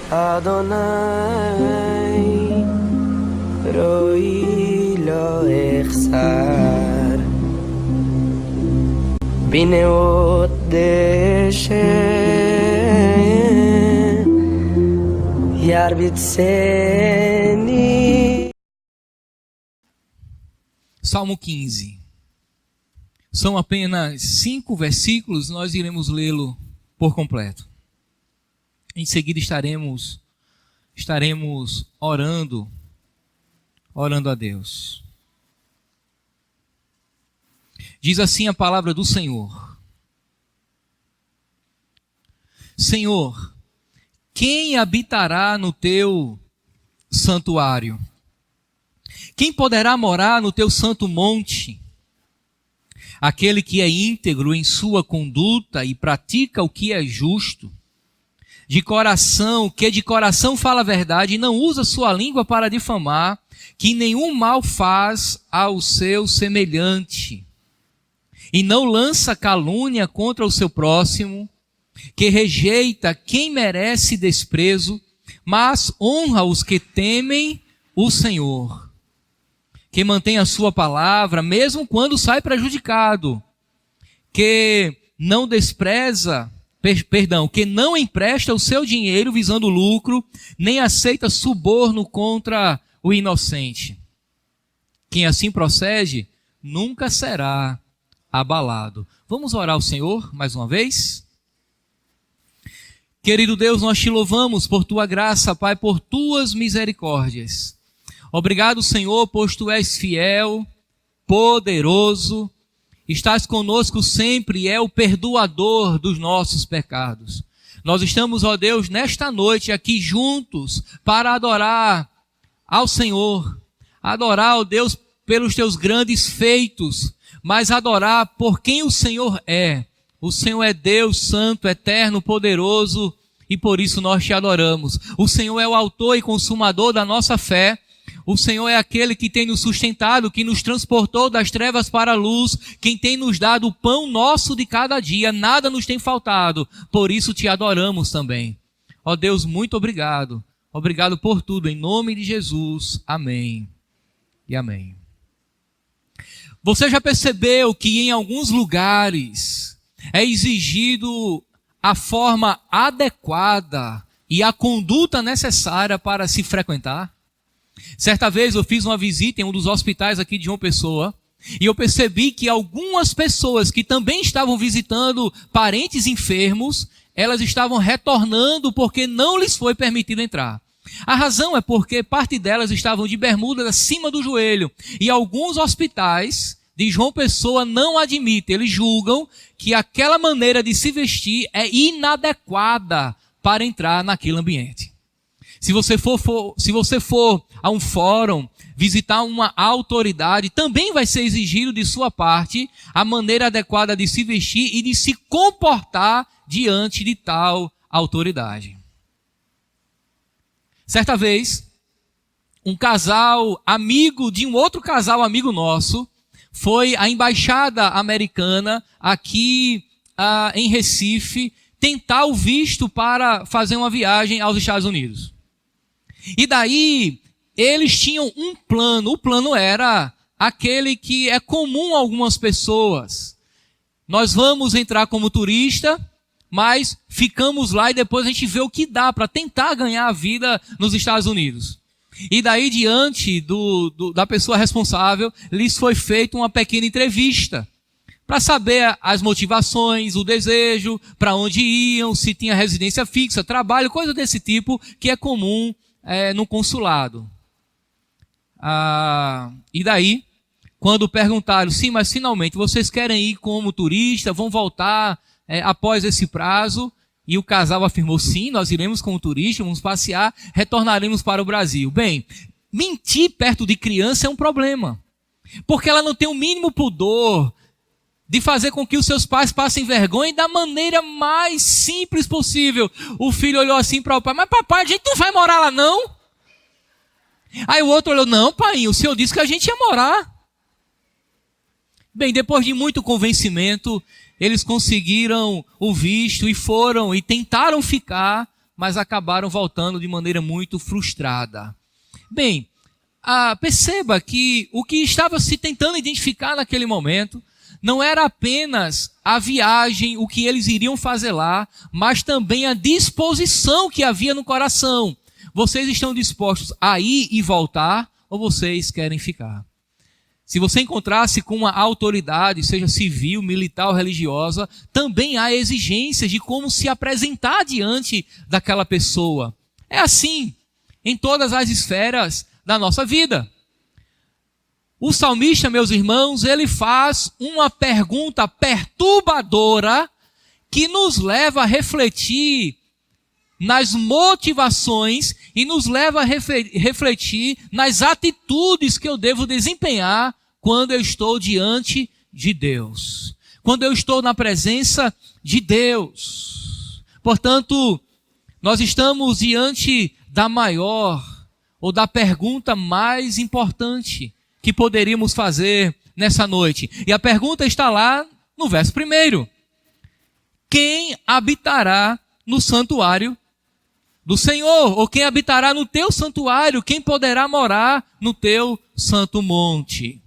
Adonai Ro'i lo echsar Bineot deshe Yarbitseni. Salmo 15. São apenas 5 versículos, nós iremos lê-lo por completo. Em seguida estaremos orando a Deus. Diz assim a palavra do Senhor: Senhor, quem habitará no teu santuário? Quem poderá morar no teu santo monte? Aquele que é íntegro em sua conduta e pratica o que é justo, que de coração fala a verdade e não usa sua língua para difamar, que nenhum mal faz ao seu semelhante, e não lança calúnia contra o seu próximo, que rejeita quem merece desprezo, mas honra os que temem o Senhor, que mantém a sua palavra, mesmo quando sai prejudicado, que não empresta o seu dinheiro visando lucro, nem aceita suborno contra o inocente. Quem assim procede, nunca será abalado. Vamos orar ao Senhor mais uma vez? Querido Deus, nós te louvamos por tua graça, Pai, por tuas misericórdias. Obrigado, Senhor, pois tu és fiel, poderoso, estás conosco sempre e é o perdoador dos nossos pecados. Nós estamos, ó Deus, nesta noite aqui juntos para adorar ao Senhor, adorar, ó Deus, pelos teus grandes feitos, mas adorar por quem o Senhor é. O Senhor é Deus santo, eterno, poderoso, e por isso nós te adoramos. O Senhor é o autor e consumador da nossa fé. O Senhor é aquele que tem nos sustentado, que nos transportou das trevas para a luz, quem tem nos dado o pão nosso de cada dia, nada nos tem faltado, por isso te adoramos também. Ó Deus, muito obrigado. Obrigado por tudo, em nome de Jesus. Amém e amém. Você já percebeu que em alguns lugares é exigido a forma adequada e a conduta necessária para se frequentar? Certa vez eu fiz uma visita em um dos hospitais aqui de João Pessoa e eu percebi que algumas pessoas que também estavam visitando parentes enfermos, elas estavam retornando porque não lhes foi permitido entrar. A razão é porque parte delas estavam de bermudas acima do joelho e alguns hospitais de João Pessoa não admitem, eles julgam que aquela maneira de se vestir é inadequada para entrar naquele ambiente. Se você for a um fórum, visitar uma autoridade, também vai ser exigido de sua parte a maneira adequada de se vestir e de se comportar diante de tal autoridade. Certa vez, um casal amigo de um outro casal amigo nosso foi à embaixada americana aqui em Recife tentar o visto para fazer uma viagem aos Estados Unidos. E daí, eles tinham um plano. O plano era aquele que é comum a algumas pessoas. Nós vamos entrar como turista, mas ficamos lá e depois a gente vê o que dá para tentar ganhar a vida nos Estados Unidos. E daí, diante da pessoa responsável, lhes foi feita uma pequena entrevista para saber as motivações, o desejo, para onde iam, se tinha residência fixa, trabalho, coisa desse tipo que é comum no consulado. E daí, quando perguntaram, sim, mas finalmente vocês querem ir como turista, vão voltar após esse prazo? E o casal afirmou, sim, nós iremos como turista, vamos passear, retornaremos para o Brasil. Bem, mentir perto de criança é um problema, porque ela não tem o mínimo pudor de fazer com que os seus pais passem vergonha da maneira mais simples possível. O filho olhou assim para o pai, mas papai, a gente não vai morar lá não? Aí o outro olhou, não pai, o senhor disse que a gente ia morar. Bem, depois de muito convencimento, eles conseguiram o visto e foram e tentaram ficar mas acabaram voltando de maneira muito frustrada. Bem, perceba que o que estava se tentando identificar naquele momento não era apenas a viagem, o que eles iriam fazer lá, mas também a disposição que havia no coração. Vocês estão dispostos a ir e voltar, ou vocês querem ficar? Se você encontrasse com uma autoridade, seja civil, militar ou religiosa, também há exigências de como se apresentar diante daquela pessoa. É assim em todas as esferas da nossa vida. O salmista, meus irmãos, ele faz uma pergunta perturbadora que nos leva a refletir nas motivações e nos leva a refletir nas atitudes que eu devo desempenhar quando eu estou diante de Deus, quando eu estou na presença de Deus. Portanto, nós estamos diante da maior ou da pergunta mais importante que poderíamos fazer nessa noite. E a pergunta está lá no verso 1. Quem habitará no santuário do Senhor? Ou quem habitará no teu santuário? Quem poderá morar no teu santo monte?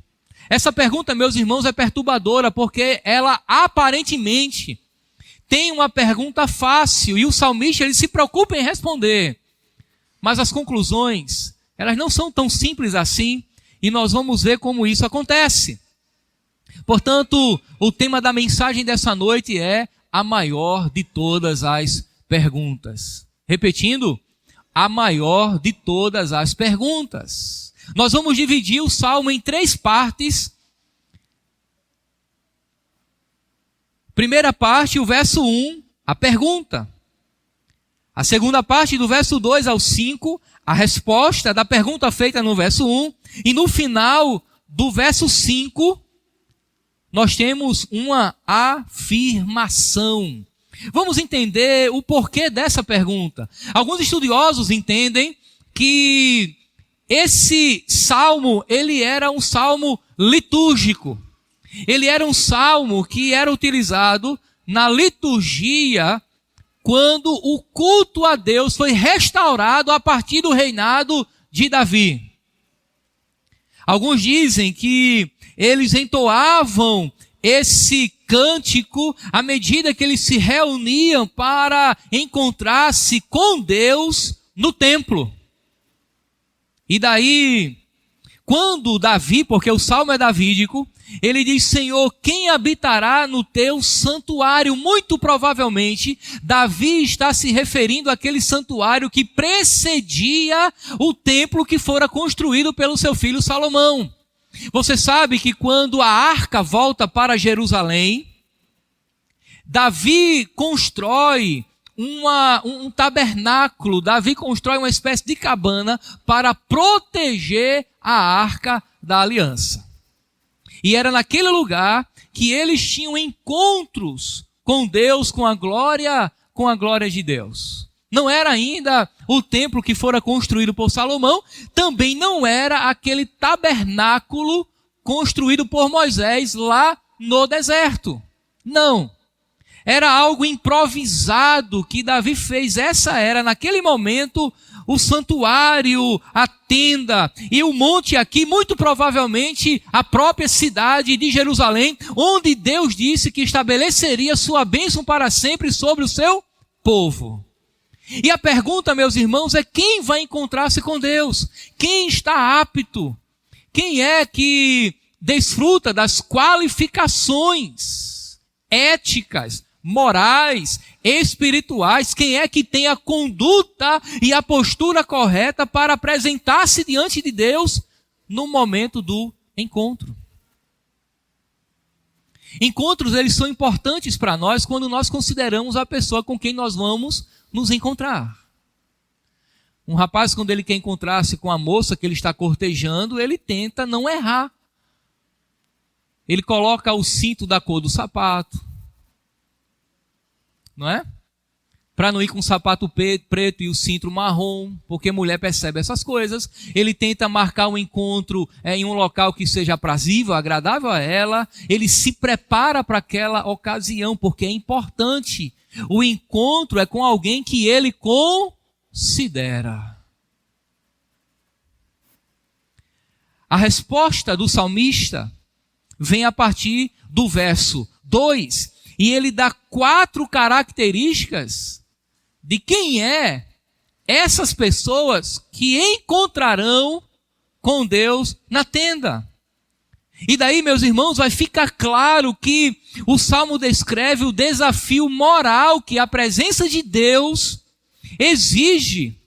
Essa pergunta, meus irmãos, é perturbadora porque ela aparentemente tem uma pergunta fácil e o salmista ele se preocupa em responder. Mas as conclusões, elas não são tão simples assim e nós vamos ver como isso acontece. Portanto, o tema da mensagem dessa noite é a maior de todas as perguntas. Repetindo, a maior de todas as perguntas. Nós vamos dividir o Salmo em 3 partes. Primeira parte, o verso 1, a pergunta. A segunda parte, do verso 2 ao 5, a resposta da pergunta feita no verso 1. E no final do verso 5, nós temos uma afirmação. Vamos entender o porquê dessa pergunta. Alguns estudiosos entendem que esse salmo, ele era um salmo litúrgico. Ele era um salmo que era utilizado na liturgia quando o culto a Deus foi restaurado a partir do reinado de Davi. Alguns dizem que eles entoavam esse cântico à medida que eles se reuniam para encontrar-se com Deus no templo. E daí, quando Davi, porque o salmo é davídico, ele diz: Senhor, quem habitará no teu santuário? Muito provavelmente, Davi está se referindo àquele santuário que precedia o templo que fora construído pelo seu filho Salomão. Você sabe que quando a arca volta para Jerusalém, Davi constrói um tabernáculo, Davi constrói uma espécie de cabana para proteger a arca da aliança. E era naquele lugar que eles tinham encontros com Deus, com a glória de Deus. Não era ainda o templo que fora construído por Salomão, também não era aquele tabernáculo construído por Moisés lá no deserto. Não. Era algo improvisado que Davi fez. Essa era, naquele momento, o santuário, a tenda e o monte aqui, muito provavelmente a própria cidade de Jerusalém, onde Deus disse que estabeleceria sua bênção para sempre sobre o seu povo. E a pergunta, meus irmãos, é quem vai encontrar-se com Deus? Quem está apto? Quem é que desfruta das qualificações éticas, morais, espirituais? Quem é que tem a conduta e a postura correta para apresentar-se diante de Deus no momento do encontro? Encontros, eles são importantes para nós quando nós consideramos a pessoa com quem nós vamos nos encontrar. Um rapaz, quando ele quer encontrar-se com a moça que ele está cortejando, ele tenta não errar. Ele coloca o cinto da cor do sapato, não é? Para não ir com o sapato preto e o cinto marrom, porque mulher percebe essas coisas. Ele tenta marcar um encontro em um local que seja aprazível, agradável a ela. Ele se prepara para aquela ocasião, porque é importante O encontro é com alguém que ele considera. A resposta do salmista vem a partir do verso 2. E ele dá 4 características de quem é essas pessoas que encontrarão com Deus na tenda. E daí, meus irmãos, vai ficar claro que o Salmo descreve o desafio moral que a presença de Deus exige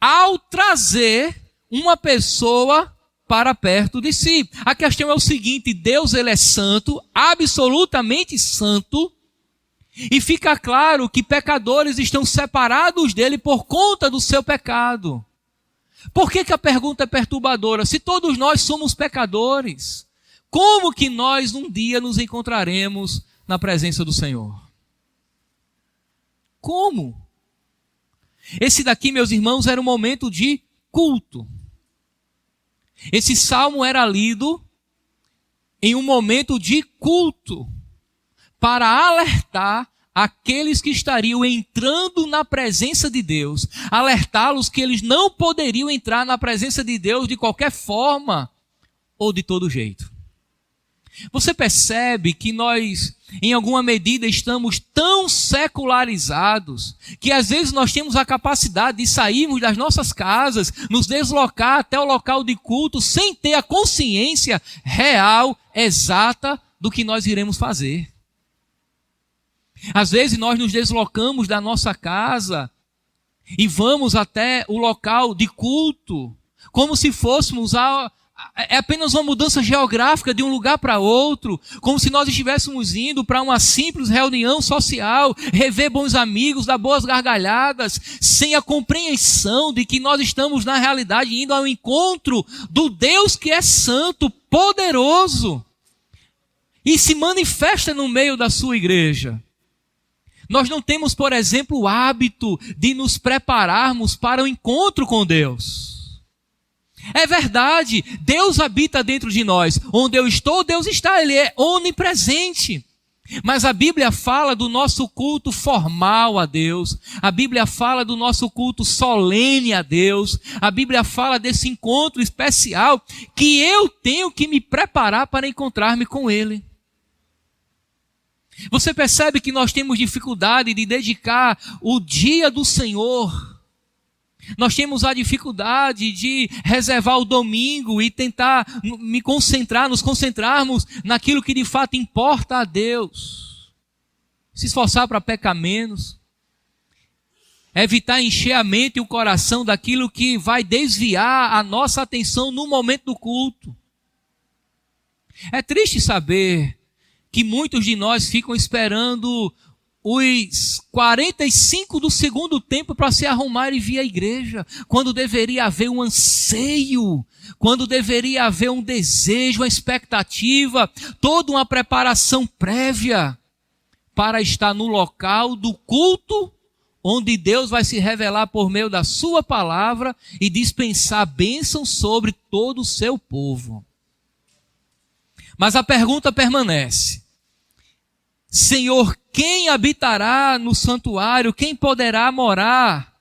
ao trazer uma pessoa para perto de si. A questão é o seguinte: Deus, ele é santo, absolutamente santo, e fica claro que pecadores estão separados dele por conta do seu pecado. Por que a pergunta é perturbadora? Se todos nós somos pecadores, como que nós um dia nos encontraremos na presença do Senhor? Como? Esse daqui, meus irmãos, era um momento de culto. Esse salmo era lido em um momento de culto, para alertar aqueles que estariam entrando na presença de Deus, alertá-los que eles não poderiam entrar na presença de Deus de qualquer forma ou de todo jeito. Você percebe que nós, em alguma medida, estamos tão secularizados que às vezes nós temos a capacidade de sairmos das nossas casas, nos deslocar até o local de culto sem ter a consciência real, exata do que nós iremos fazer. Às vezes nós nos deslocamos da nossa casa e vamos até o local de culto, como se fôssemos é apenas uma mudança geográfica de um lugar para outro, como se nós estivéssemos indo para uma simples reunião social, rever bons amigos, dar boas gargalhadas, sem a compreensão de que nós estamos na realidade indo ao encontro do Deus que é santo, poderoso, e se manifesta no meio da sua igreja. Nós não temos, por exemplo, o hábito de nos prepararmos para o encontro com Deus. É verdade, Deus habita dentro de nós. Onde eu estou, Deus está, Ele é onipresente. Mas a Bíblia fala do nosso culto formal a Deus. A Bíblia fala do nosso culto solene a Deus. A Bíblia fala desse encontro especial que eu tenho que me preparar para encontrar-me com Ele. Você percebe que nós temos dificuldade de dedicar o dia do Senhor. Nós temos a dificuldade de reservar o domingo e tentar nos concentrarmos naquilo que de fato importa a Deus. Se esforçar para pecar menos. Evitar encher a mente e o coração daquilo que vai desviar a nossa atenção no momento do culto. É triste saber que muitos de nós ficam esperando os 45 do segundo tempo para se arrumar e vir à igreja, quando deveria haver um anseio, quando deveria haver um desejo, uma expectativa, toda uma preparação prévia para estar no local do culto, onde Deus vai se revelar por meio da sua palavra e dispensar bênçãos sobre todo o seu povo. Mas a pergunta permanece: Senhor, quem habitará no santuário? Quem poderá morar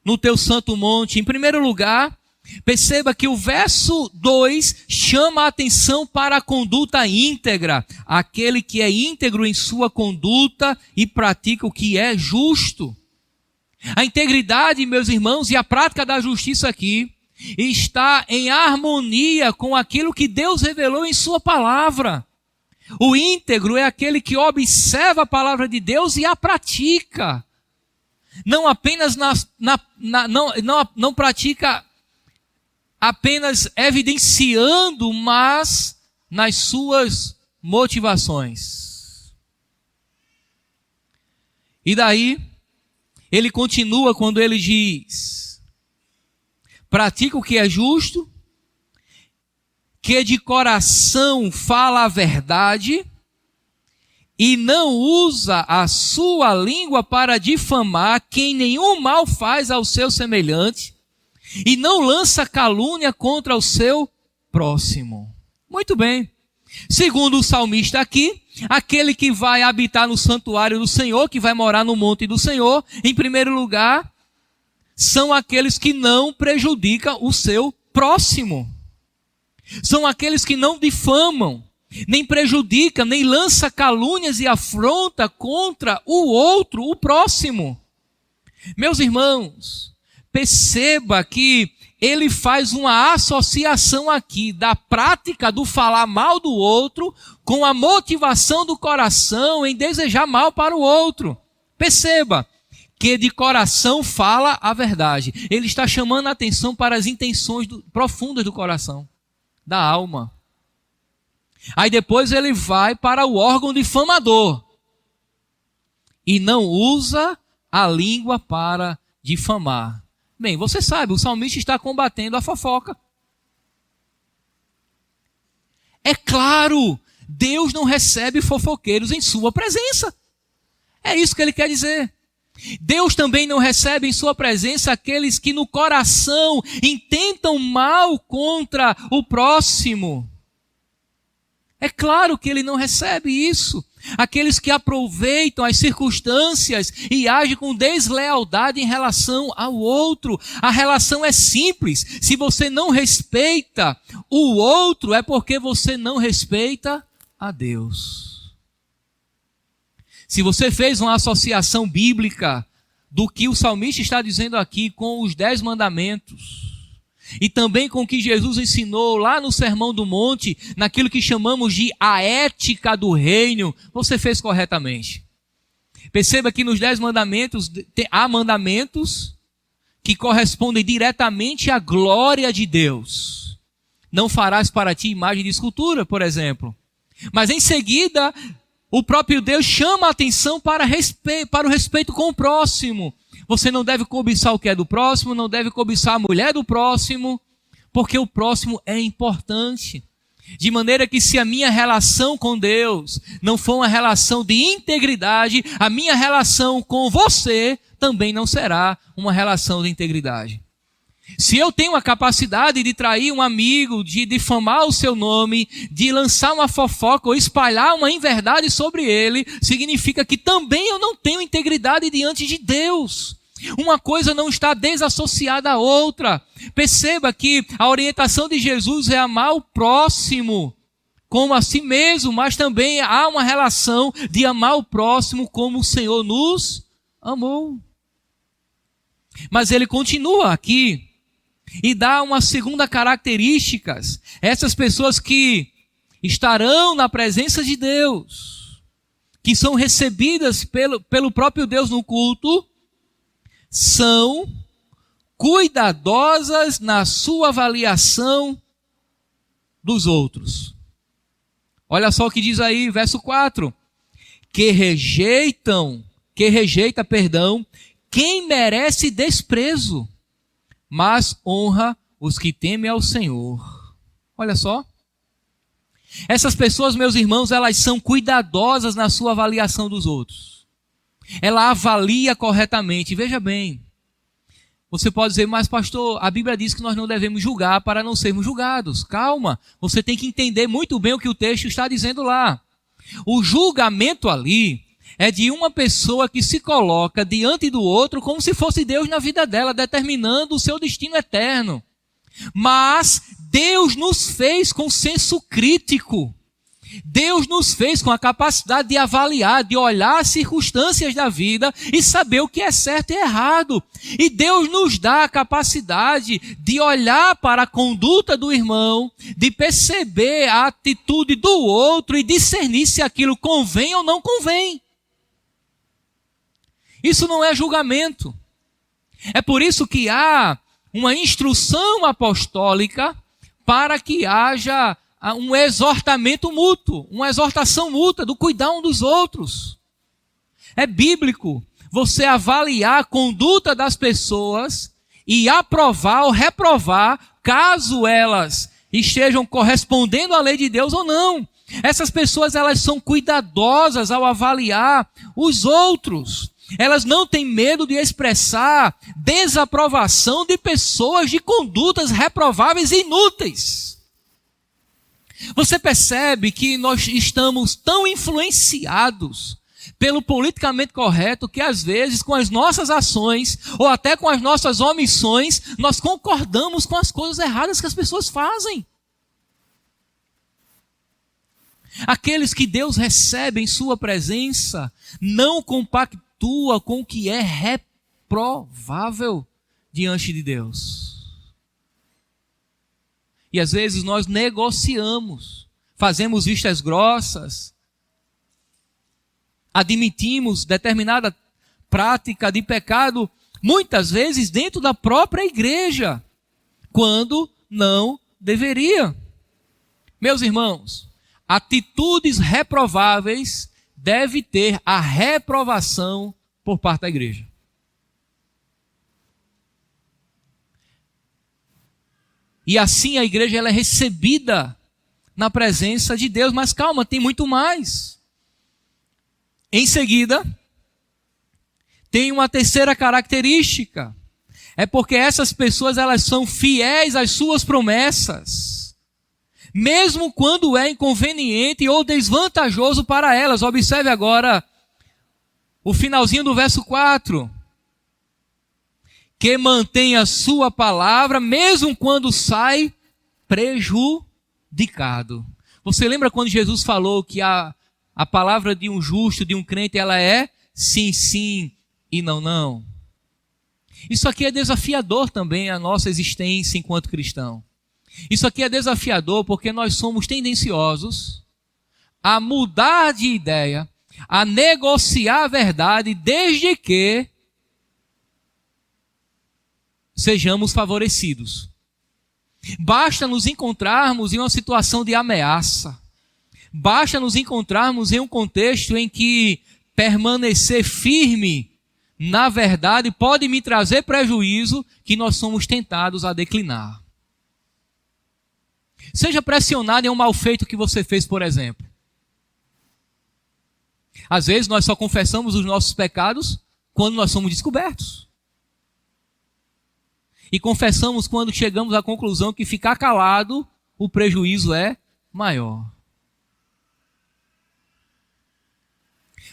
no teu santo monte? Em primeiro lugar, perceba que o verso 2 chama a atenção para a conduta íntegra. Aquele que é íntegro em sua conduta e pratica o que é justo. A integridade, meus irmãos, e a prática da justiça aqui está em harmonia com aquilo que Deus revelou em sua palavra. O íntegro é aquele que observa a palavra de Deus e a pratica. Não apenas não pratica apenas evidenciando, mas nas suas motivações. E daí, ele continua quando ele diz: pratica o que é justo, que de coração fala a verdade e não usa a sua língua para difamar quem nenhum mal faz ao seu semelhante e não lança calúnia contra o seu próximo. Muito bem. Segundo o salmista aqui, aquele que vai habitar no santuário do Senhor, que vai morar no monte do Senhor, em primeiro lugar, são aqueles que não prejudicam o seu próximo. São aqueles que não difamam, nem prejudicam, nem lançam calúnias e afronta contra o outro, o próximo. Meus irmãos, perceba que ele faz uma associação aqui da prática do falar mal do outro com a motivação do coração em desejar mal para o outro. Perceba que de coração fala a verdade. Ele está chamando a atenção para as intenções profundas do coração, da alma. Aí depois ele vai para o órgão difamador e não usa a língua para difamar. Bem, você sabe, o salmista está combatendo a fofoca. É claro, Deus não recebe fofoqueiros em sua presença. É isso que ele quer dizer. Deus também não recebe em sua presença aqueles que no coração intentam mal contra o próximo. É claro que ele não recebe isso. Aqueles que aproveitam as circunstâncias e agem com deslealdade em relação ao outro. A relação é simples. Se você não respeita o outro, é porque você não respeita a Deus. Se você fez uma associação bíblica do que o salmista está dizendo aqui com os 10 mandamentos, e também com o que Jesus ensinou lá no Sermão do Monte, naquilo que chamamos de a ética do reino, você fez corretamente. Perceba que nos 10 mandamentos, há mandamentos que correspondem diretamente à glória de Deus. Não farás para ti imagem de escultura, por exemplo. Mas em seguida, o próprio Deus chama a atenção para o respeito com o próximo. Você não deve cobiçar o que é do próximo, não deve cobiçar a mulher do próximo, porque o próximo é importante. De maneira que se a minha relação com Deus não for uma relação de integridade, a minha relação com você também não será uma relação de integridade. Se eu tenho a capacidade de trair um amigo, de difamar o seu nome, de lançar uma fofoca ou espalhar uma inverdade sobre ele, significa que também eu não tenho integridade diante de Deus. Uma coisa não está desassociada à outra. Perceba que a orientação de Jesus é amar o próximo como a si mesmo, mas também há uma relação de amar o próximo como o Senhor nos amou. Mas ele continua aqui e dá uma segunda característica. Essas pessoas que estarão na presença de Deus, que são recebidas pelo próprio Deus no culto, são cuidadosas na sua avaliação dos outros. Olha só o que diz aí, verso 4. Que rejeita, quem merece desprezo, mas honra os que temem ao Senhor. Olha só. Essas pessoas, meus irmãos, elas são cuidadosas na sua avaliação dos outros. Ela avalia corretamente. Veja bem, você pode dizer, mas pastor, a Bíblia diz que nós não devemos julgar para não sermos julgados. Calma, você tem que entender muito bem o que o texto está dizendo lá. O julgamento ali é de uma pessoa que se coloca diante do outro como se fosse Deus na vida dela, determinando o seu destino eterno. Mas Deus nos fez com senso crítico. Deus nos fez com a capacidade de avaliar, de olhar as circunstâncias da vida e saber o que é certo e errado. E Deus nos dá a capacidade de olhar para a conduta do irmão, de perceber a atitude do outro e discernir se aquilo convém ou não convém. Isso não é julgamento. É por isso que há uma instrução apostólica para que haja um exortamento mútuo, uma exortação mútua do cuidar um dos outros. É bíblico você avaliar a conduta das pessoas e aprovar ou reprovar caso elas estejam correspondendo à lei de Deus ou não. Essas pessoas, elas são cuidadosas ao avaliar os outros. Elas não têm medo de expressar desaprovação de pessoas de condutas reprováveis e inúteis. Você percebe que nós estamos tão influenciados pelo politicamente correto que às vezes com as nossas ações ou até com as nossas omissões nós concordamos com as coisas erradas que as pessoas fazem. Aqueles que Deus recebe em sua presença não compactua com o que é reprovável diante de Deus. E às vezes nós negociamos, fazemos vistas grossas, admitimos determinada prática de pecado, muitas vezes dentro da própria igreja, quando não deveria. Meus irmãos, atitudes reprováveis devem ter a reprovação por parte da igreja. E assim a igreja ela é recebida na presença de Deus. Mas calma, tem muito mais. Em seguida, tem uma terceira característica. É porque essas pessoas elas são fiéis às suas promessas. Mesmo quando é inconveniente ou desvantajoso para elas. Observe agora o finalzinho do verso 4. Que mantém a sua palavra, mesmo quando sai prejudicado. Você lembra quando Jesus falou que a palavra de um justo, de um crente, ela é sim, sim e não, não? Isso aqui é desafiador também à nossa existência enquanto cristão. Isso aqui é desafiador porque nós somos tendenciosos a mudar de ideia, a negociar a verdade, desde que sejamos favorecidos. Basta nos encontrarmos em uma situação de ameaça. Basta nos encontrarmos em um contexto em que permanecer firme na verdade pode me trazer prejuízo, que nós somos tentados a declinar. Seja pressionado em um mal feito que você fez, por exemplo. Às vezes nós só confessamos os nossos pecados quando nós somos descobertos. E confessamos quando chegamos à conclusão que ficar calado, o prejuízo é maior.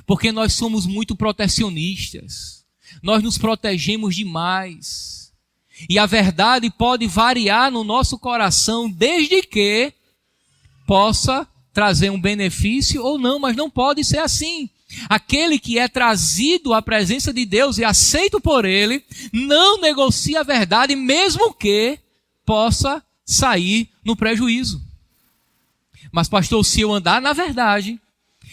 Porque nós somos muito protecionistas. Nós nos protegemos demais. E a verdade pode variar no nosso coração, desde que possa trazer um benefício ou não, mas não pode ser assim. Aquele que é trazido à presença de Deus e aceito por Ele, não negocia a verdade, mesmo que possa sair no prejuízo. Mas pastor, se eu andar na verdade,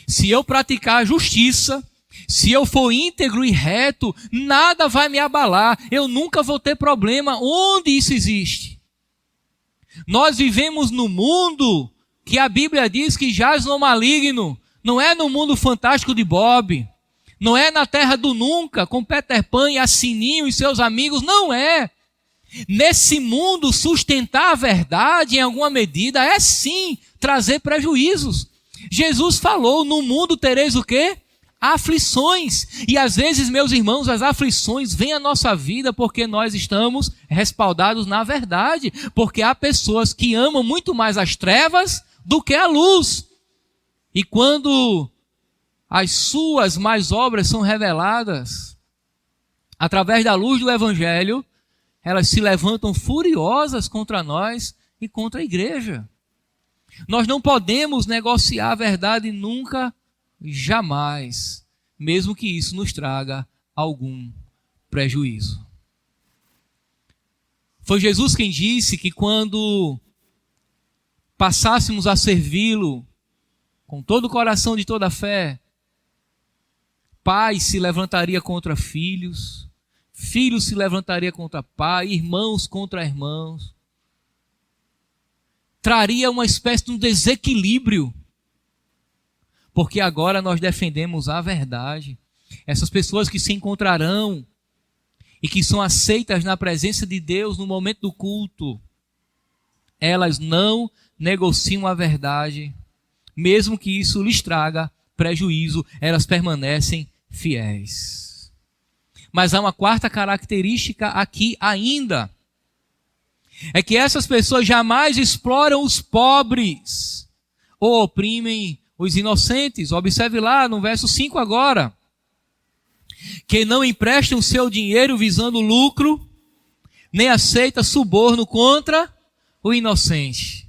se eu praticar a justiça, se eu for íntegro e reto, nada vai me abalar, eu nunca vou ter problema. Onde isso existe? Nós vivemos no mundo que a Bíblia diz que jaz no maligno. Não é no mundo fantástico de Bob. Não é na terra do nunca, com Peter Pan e a Sininho e seus amigos. Não é. Nesse mundo, sustentar a verdade, em alguma medida, é sim trazer prejuízos. Jesus falou, no mundo tereis o quê? Aflições. E às vezes, meus irmãos, as aflições vêm à nossa vida porque nós estamos respaldados na verdade. Porque há pessoas que amam muito mais as trevas do que a luz. E quando as suas más obras são reveladas, através da luz do Evangelho, elas se levantam furiosas contra nós e contra a igreja. Nós não podemos negociar a verdade nunca, jamais, mesmo que isso nos traga algum prejuízo. Foi Jesus quem disse que quando passássemos a servi-lo com todo o coração de toda a fé, pai se levantaria contra filhos, filhos se levantaria contra pai, irmãos contra irmãos. Traria uma espécie de um desequilíbrio, porque agora nós defendemos a verdade. Essas pessoas que se encontrarão e que são aceitas na presença de Deus no momento do culto, elas não negociam a verdade, mesmo que isso lhes traga prejuízo, elas permanecem fiéis. Mas há uma quarta característica aqui ainda. é que essas pessoas jamais exploram os pobres ou oprimem os inocentes. Observe lá no verso 5 agora. Que não emprestam seu dinheiro visando lucro, nem aceita suborno contra o inocente.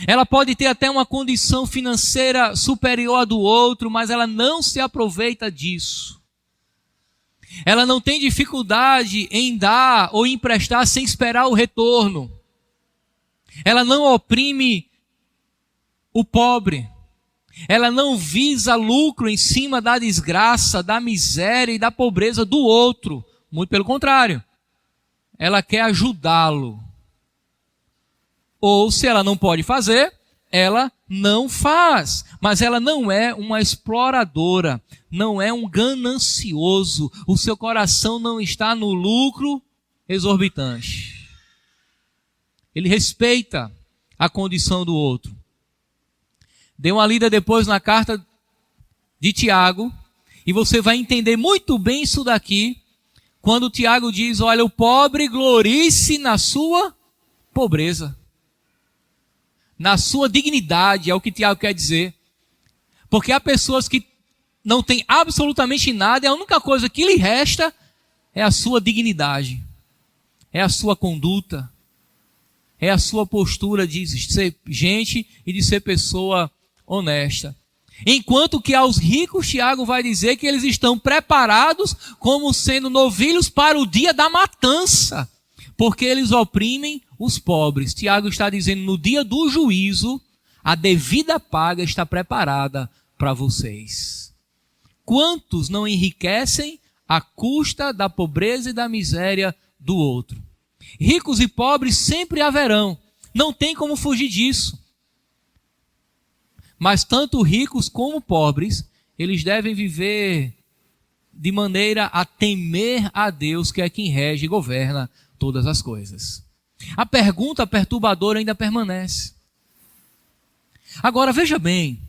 Ela pode ter até uma condição financeira superior à do outro, mas ela não se aproveita disso. Ela não tem dificuldade em dar ou emprestar sem esperar o retorno. Ela não oprime o pobre. Ela não visa lucro em cima da desgraça, da miséria e da pobreza do outro. Muito pelo contrário. Ela quer ajudá-lo. Ou se ela não pode fazer, ela não faz. Mas ela não é uma exploradora, não é um ganancioso. O seu coração não está no lucro exorbitante. Ele respeita a condição do outro. Dê uma lida depois na carta de Tiago, e você vai entender muito bem isso daqui, quando Tiago diz, olha, o pobre glorie-se na sua pobreza, na sua dignidade, é o que Tiago quer dizer. Porque há pessoas que não têm absolutamente nada, e a única coisa que lhe resta é a sua dignidade, é a sua conduta, é a sua postura de ser gente e de ser pessoa honesta. Enquanto que aos ricos, Tiago vai dizer que eles estão preparados como sendo novilhos para o dia da matança, porque eles oprimem os pobres. Tiago está dizendo, no dia do juízo, a devida paga está preparada para vocês. Quantos não enriquecem à custa da pobreza e da miséria do outro? Ricos e pobres sempre haverão, não tem como fugir disso. Mas tanto ricos como pobres, eles devem viver de maneira a temer a Deus, que é quem rege e governa todas as coisas. A pergunta perturbadora ainda permanece. Agora veja bem,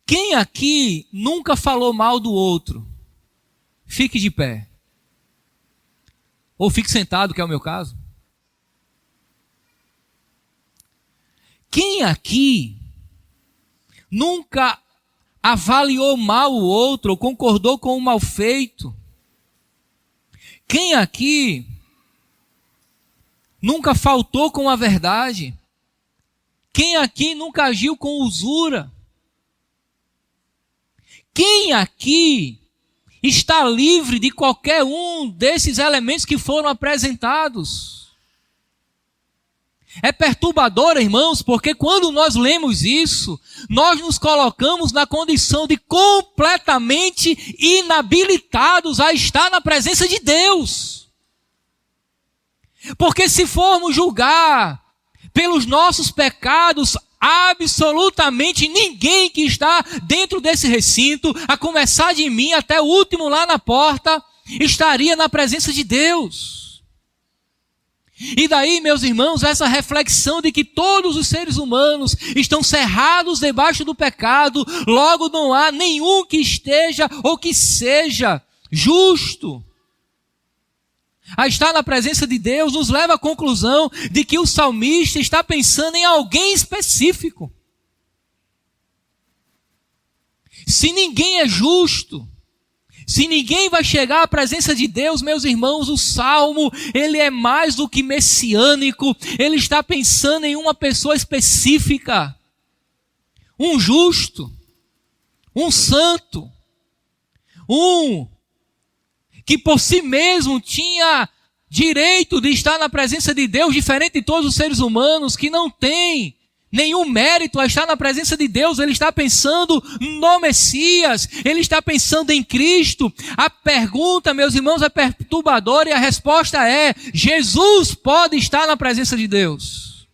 quem aqui nunca falou mal do outro? Fique de pé. Ou fique sentado, que é o meu caso. Quem aqui nunca avaliou mal o outro ou concordou com o mal feito? Quem aqui nunca faltou com a verdade? Quem aqui nunca agiu com usura? Quem aqui está livre de qualquer um desses elementos que foram apresentados? É perturbador, irmãos, porque quando nós lemos isso, nós nos colocamos na condição de completamente inabilitados a estar na presença de Deus. Porque se formos julgar pelos nossos pecados, absolutamente ninguém que está dentro desse recinto, a começar de mim até o último lá na porta, estaria na presença de Deus. E daí, meus irmãos, essa reflexão de que todos os seres humanos estão cerrados debaixo do pecado, logo não há nenhum que esteja ou que seja justo a estar na presença de Deus, nos leva à conclusão de que o salmista está pensando em alguém específico. Se ninguém é justo, se ninguém vai chegar à presença de Deus, meus irmãos, o Salmo, ele é mais do que messiânico, ele está pensando em uma pessoa específica, um justo, um santo, um que por si mesmo tinha direito de estar na presença de Deus, diferente de todos os seres humanos que não têm nenhum mérito a estar na presença de Deus. Ele está pensando no Messias, ele está pensando em Cristo. A pergunta, meus irmãos, é perturbadora e a resposta é: Jesus pode estar na presença de Deus.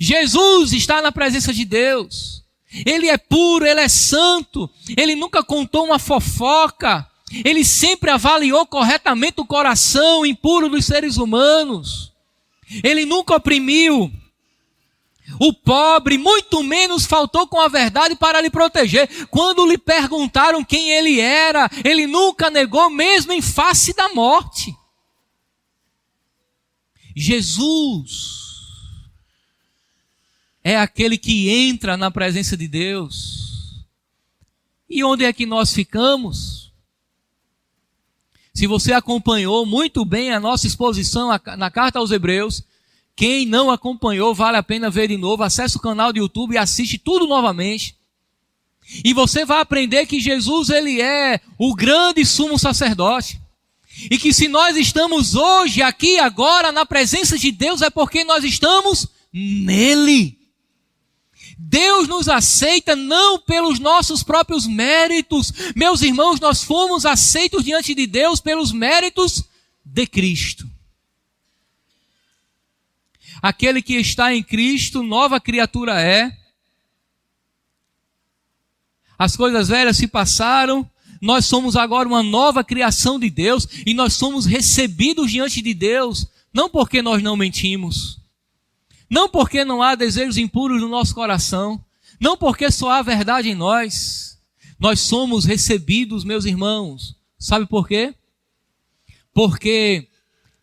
Jesus está na presença de Deus. Ele é puro, ele é santo, ele nunca contou uma fofoca, ele sempre avaliou corretamente o coração impuro dos seres humanos. Ele nunca oprimiu o pobre, muito menos faltou com a verdade para lhe proteger. Quando lhe perguntaram quem ele era, ele nunca negou, mesmo em face da morte. Jesus é aquele que entra na presença de Deus. E onde é que nós ficamos? Se você acompanhou muito bem a nossa exposição na carta aos Hebreus, quem não acompanhou, vale a pena ver de novo. Acesse o canal do YouTube e assiste tudo novamente. E você vai aprender que Jesus, ele é o grande sumo sacerdote. E que se nós estamos hoje, aqui, agora, na presença de Deus, é porque nós estamos nele. Deus nos aceita não pelos nossos próprios méritos. Meus irmãos, nós fomos aceitos diante de Deus pelos méritos de Cristo. Aquele que está em Cristo, nova criatura é. As coisas velhas se passaram, nós somos agora uma nova criação de Deus e nós somos recebidos diante de Deus, não porque nós não mentimos, não porque não há desejos impuros no nosso coração, não porque só há verdade em nós. Nós somos recebidos, meus irmãos. Sabe por quê? Porque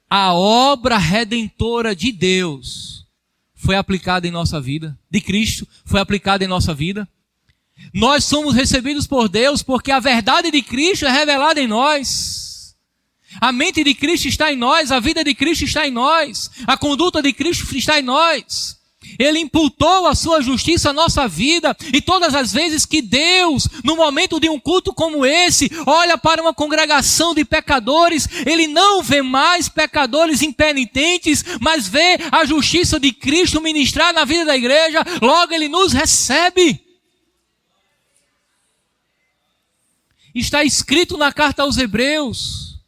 a obra redentora de Deus foi aplicada em nossa vida, de Cristo foi aplicada em nossa vida. Nós somos recebidos por Deus porque a verdade de Cristo é revelada em nós. A mente de Cristo está em nós, a vida de Cristo está em nós, a conduta de Cristo está em nós. Ele imputou a sua justiça à nossa vida, e todas as vezes que Deus, no momento de um culto como esse, olha para uma congregação de pecadores, Ele não vê mais pecadores impenitentes, mas vê a justiça de Cristo ministrar na vida da igreja, logo Ele nos recebe. Está escrito na carta aos Hebreus,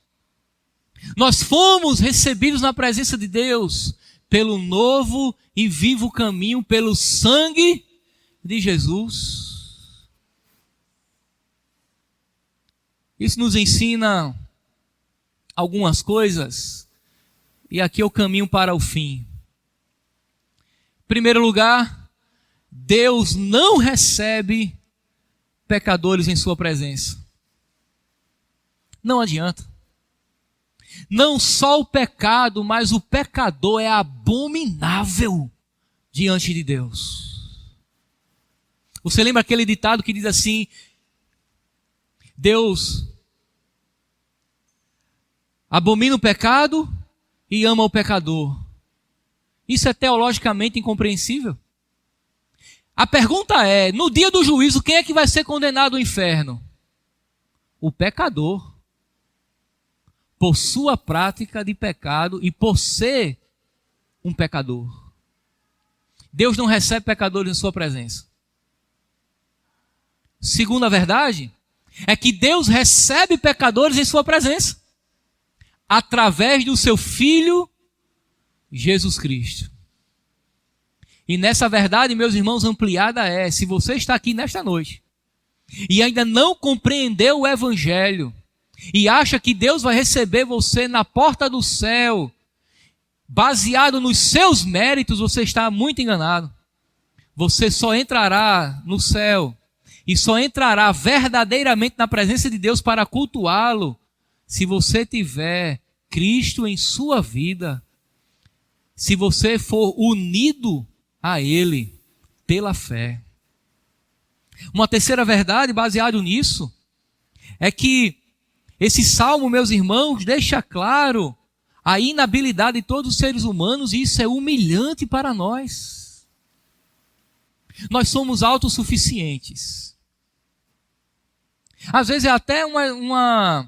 nós fomos recebidos na presença de Deus pelo novo e vivo caminho, pelo sangue de Jesus. Isso nos ensina algumas coisas, e aqui eu caminho para o fim. Em primeiro lugar, Deus não recebe pecadores em sua presença. Não adianta. Não só o pecado, mas o pecador é abominável diante de Deus. Você lembra aquele ditado que diz assim: Deus abomina o pecado e ama o pecador. Isso é teologicamente incompreensível. A pergunta é, no dia do juízo, quem é que vai ser condenado ao inferno? O pecador. Por sua prática de pecado e por ser um pecador. Deus não recebe pecadores em sua presença. Segunda verdade é que Deus recebe pecadores em sua presença através do seu Filho Jesus Cristo. E nessa verdade, meus irmãos, ampliada é, se você está aqui nesta noite e ainda não compreendeu o Evangelho, e acha que Deus vai receber você na porta do céu, baseado nos seus méritos, você está muito enganado. Você só entrará no céu e só entrará verdadeiramente na presença de Deus para cultuá-lo se você tiver Cristo em sua vida, se você for unido a Ele pela fé. Uma terceira verdade baseada nisso é que esse salmo, meus irmãos, deixa claro a inabilidade de todos os seres humanos, e isso é humilhante para nós. Nós somos autossuficientes. Às vezes é até uma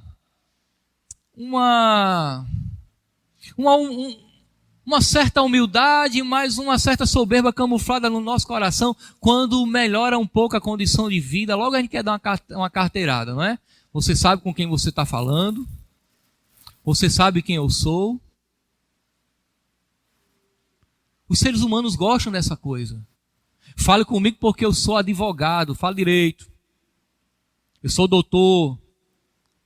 certa humildade, mas uma certa soberba camuflada no nosso coração, quando melhora um pouco a condição de vida, logo a gente quer dar uma carteirada, não é? Você sabe com quem você está falando. Você sabe quem eu sou. Os seres humanos gostam dessa coisa. Fale comigo porque eu sou advogado, falo direito. Eu sou doutor.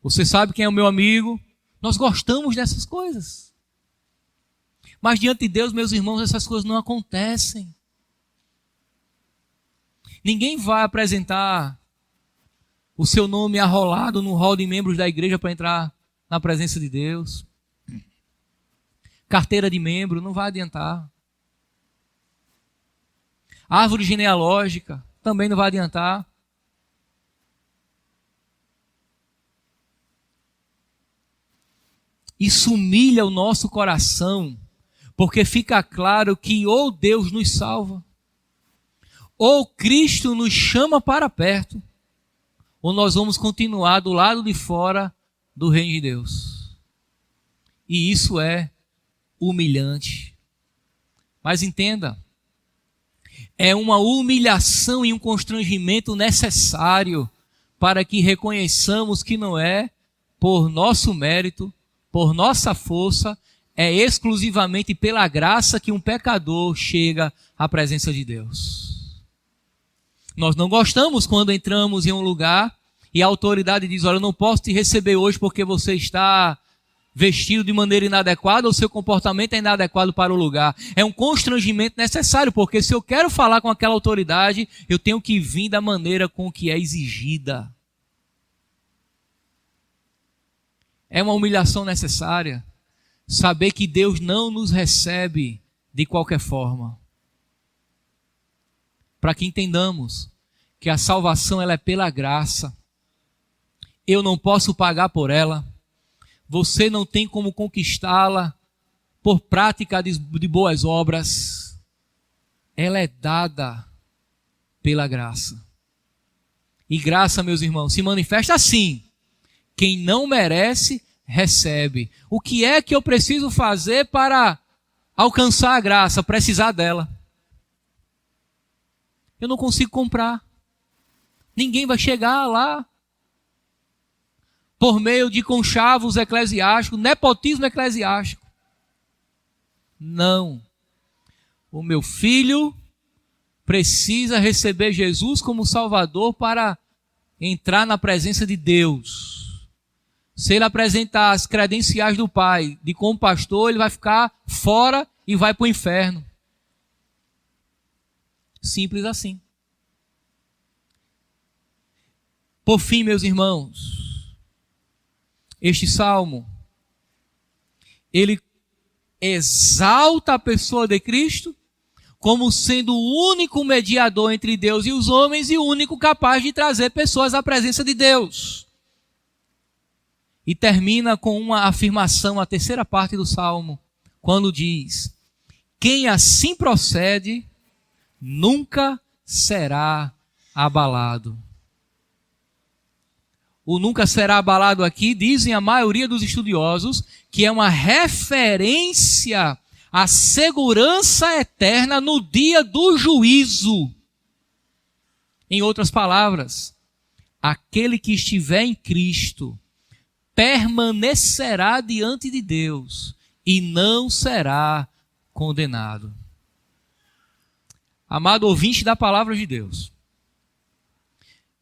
Você sabe quem é o meu amigo. Nós gostamos dessas coisas. Mas diante de Deus, meus irmãos, essas coisas não acontecem. Ninguém vai apresentar o seu nome arrolado no hall de membros da igreja para entrar na presença de Deus. carteira de membro, não vai adiantar. Árvore genealógica, também não vai adiantar. Isso humilha o nosso coração, porque fica claro que ou Deus nos salva, ou Cristo nos chama para perto, ou nós vamos continuar do lado de fora do reino de Deus. E isso é humilhante. Mas entenda, é uma humilhação e um constrangimento necessário para que reconheçamos que não é por nosso mérito, por nossa força, é exclusivamente pela graça que um pecador chega à presença de Deus. Nós não gostamos quando entramos em um lugar e a autoridade diz, olha, eu não posso te receber hoje porque você está vestido de maneira inadequada ou seu comportamento é inadequado para o lugar. É um constrangimento necessário, porque se eu quero falar com aquela autoridade, eu tenho que vir da maneira com que é exigida. É uma humilhação necessária saber que Deus não nos recebe de qualquer forma. Para que entendamos que a salvação ela é pela graça. Eu não posso pagar por ela. Você não tem como conquistá-la por prática de boas obras. Ela é dada pela graça. E graça, meus irmãos, se manifesta assim. Quem não merece, recebe. O que é que eu preciso fazer para alcançar a graça? Precisar dela. Eu não consigo comprar. Ninguém vai chegar lá por meio de conchavos eclesiásticos, nepotismo eclesiástico. Não. O meu filho precisa receber Jesus como Salvador para entrar na presença de Deus. Se ele apresentar as credenciais do pai de como pastor, ele vai ficar fora e vai para o inferno. Simples assim. Por fim, meus irmãos, este salmo, ele exalta a pessoa de Cristo como sendo o único mediador entre Deus e os homens e o único capaz de trazer pessoas à presença de Deus. E termina com uma afirmação, a terceira parte do salmo, quando diz: quem assim procede nunca será abalado. O nunca será abalado aqui, dizem a maioria dos estudiosos, que é uma referência à segurança eterna no dia do juízo. Em outras palavras, aquele que estiver em Cristo permanecerá diante de Deus e não será condenado. Amado ouvinte da palavra de Deus,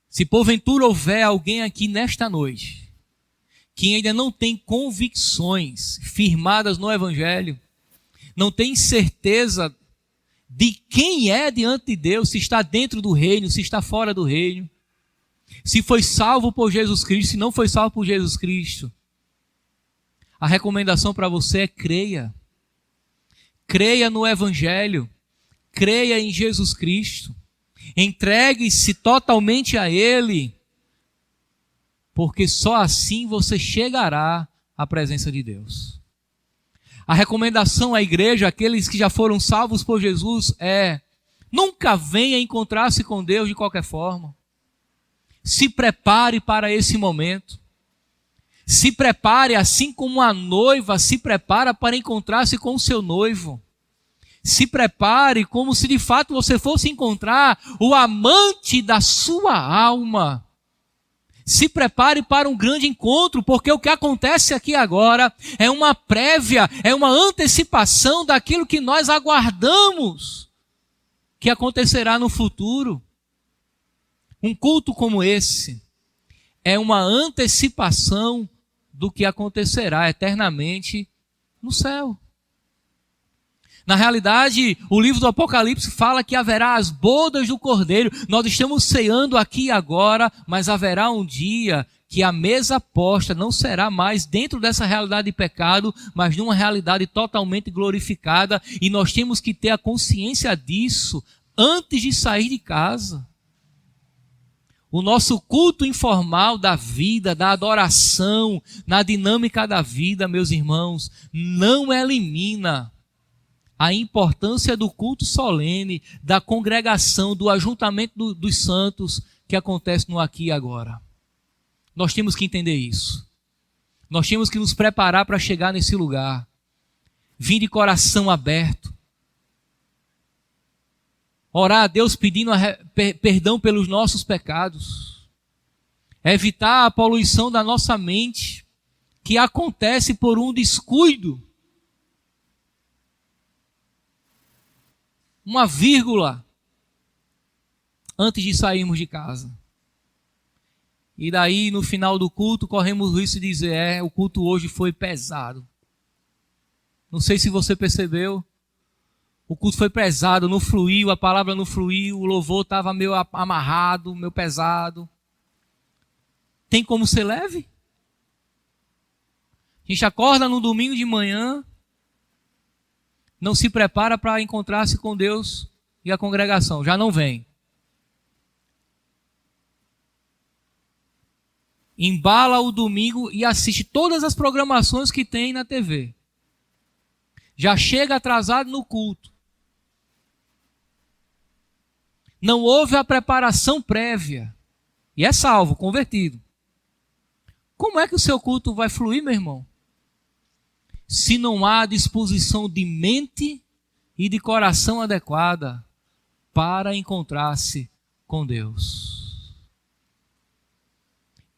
se porventura houver alguém aqui nesta noite que ainda não tem convicções firmadas no Evangelho, não tem certeza de quem é diante de Deus, se está dentro do reino, se está fora do reino, se foi salvo por Jesus Cristo, se não foi salvo por Jesus Cristo, a recomendação para você é creia. Creia no Evangelho, creia em Jesus Cristo, entregue-se totalmente a Ele, porque só assim você chegará à presença de Deus. A recomendação à igreja, aqueles que já foram salvos por Jesus, é: nunca venha encontrar-se com Deus de qualquer forma. Se prepare para esse momento. Se prepare assim como a noiva se prepara para encontrar-se com o seu noivo. Se prepare como se de fato você fosse encontrar o amante da sua alma. Se prepare para um grande encontro, porque o que acontece aqui agora é uma prévia, é uma antecipação daquilo que nós aguardamos que acontecerá no futuro. Um culto como esse é uma antecipação do que acontecerá eternamente no céu. Na realidade, o livro do Apocalipse fala que haverá as bodas do Cordeiro. Nós estamos ceando aqui agora, mas haverá um dia que a mesa posta não será mais dentro dessa realidade de pecado, mas numa realidade totalmente glorificada, e nós temos que ter a consciência disso antes de sair de casa. O nosso culto informal da vida, da adoração, na dinâmica da vida, meus irmãos, não elimina a importância do culto solene, da congregação, do ajuntamento dos santos que acontece no aqui e agora. Nós temos que entender isso. Nós temos que nos preparar para chegar nesse lugar. Vir de coração aberto. Orar a Deus pedindo perdão pelos nossos pecados. Evitar a poluição da nossa mente, que acontece por um descuido. Uma vírgula antes de sairmos de casa. E daí, no final do culto, corremos o risco de dizer, o culto hoje foi pesado. Não sei se você percebeu. O culto foi pesado, não fluiu, a palavra não fluiu, o louvor estava meio amarrado, meio pesado. Tem como ser leve? A gente acorda no domingo de manhã, não se prepara para encontrar-se com Deus e a congregação, já não vem. Embala o domingo e assiste todas as programações que tem na TV. Já chega atrasado no culto. Não houve a preparação prévia. E é salvo, convertido. Como é que o seu culto vai fluir, meu irmão? Se não há disposição de mente e de coração adequada para encontrar-se com Deus.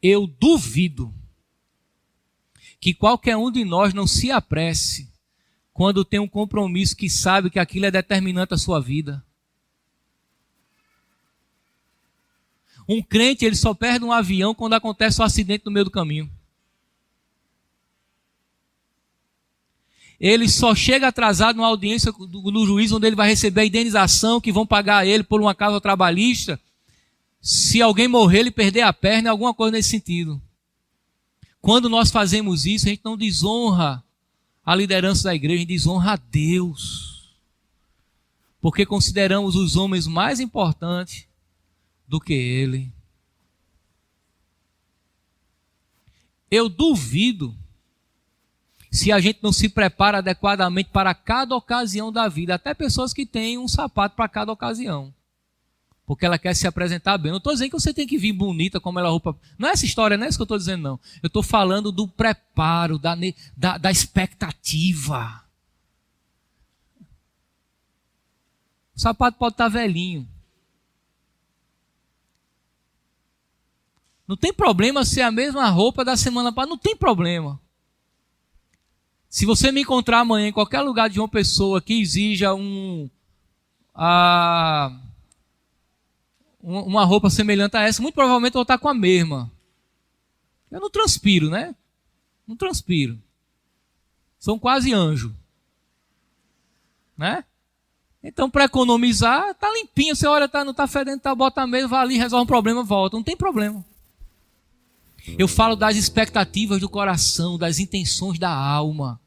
Eu duvido que qualquer um de nós não se apresse quando tem um compromisso que sabe que aquilo é determinante à sua vida. Um crente, ele só perde um avião quando acontece um acidente no meio do caminho. Ele só chega atrasado numa audiência no juiz, onde ele vai receber a indenização que vão pagar a ele por uma causa trabalhista. Se alguém morrer, ele perder a perna, alguma coisa nesse sentido. Quando nós fazemos isso, a gente não desonra a liderança da igreja, a gente desonra a Deus. Porque consideramos os homens mais importantes do que Ele. Eu duvido se a gente não se prepara adequadamente para cada ocasião da vida. Até pessoas que têm um sapato para cada ocasião. Porque ela quer se apresentar bem. Não estou dizendo que você tem que vir bonita como ela roupa. Não é essa história, não é isso que eu estou dizendo, não. Eu estou falando do preparo, da expectativa. O sapato pode estar velhinho. Não tem problema ser a mesma roupa da semana passada. Não tem problema. Se você me encontrar amanhã em qualquer lugar de uma pessoa que exija uma roupa semelhante a essa, muito provavelmente eu vou estar com a mesma. Eu não transpiro, né? Não transpiro. São quase anjo. Né? Então, para economizar, tá limpinho. Você olha, não tá fedendo, bota a mesa, vai ali, resolve um problema, volta. Não tem problema. Eu falo das expectativas do coração, das intenções da alma.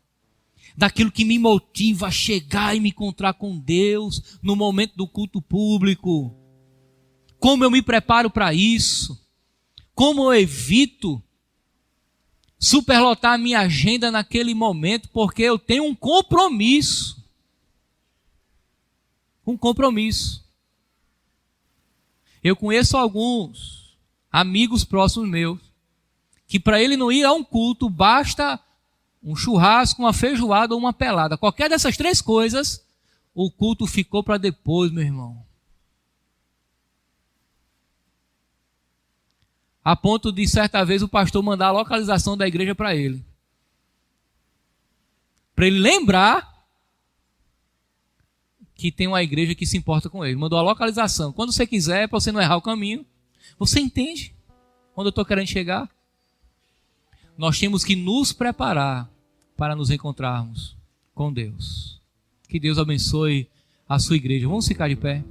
Daquilo que me motiva a chegar e me encontrar com Deus no momento do culto público. Como eu me preparo para isso? Como eu evito superlotar a minha agenda naquele momento? Porque eu tenho um compromisso. Um compromisso. Eu conheço alguns amigos próximos meus que para ele não ir a um culto basta um churrasco, uma feijoada ou uma pelada. Qualquer dessas três coisas, o culto ficou para depois, meu irmão. A ponto de, certa vez, o pastor mandar a localização da igreja para ele. Para ele lembrar que tem uma igreja que se importa com ele. Mandou a localização. Quando você quiser, para você não errar o caminho. Você entende onde eu estou querendo chegar? Nós temos que nos preparar para nos encontrarmos com Deus. Que Deus abençoe a sua igreja. Vamos ficar de pé.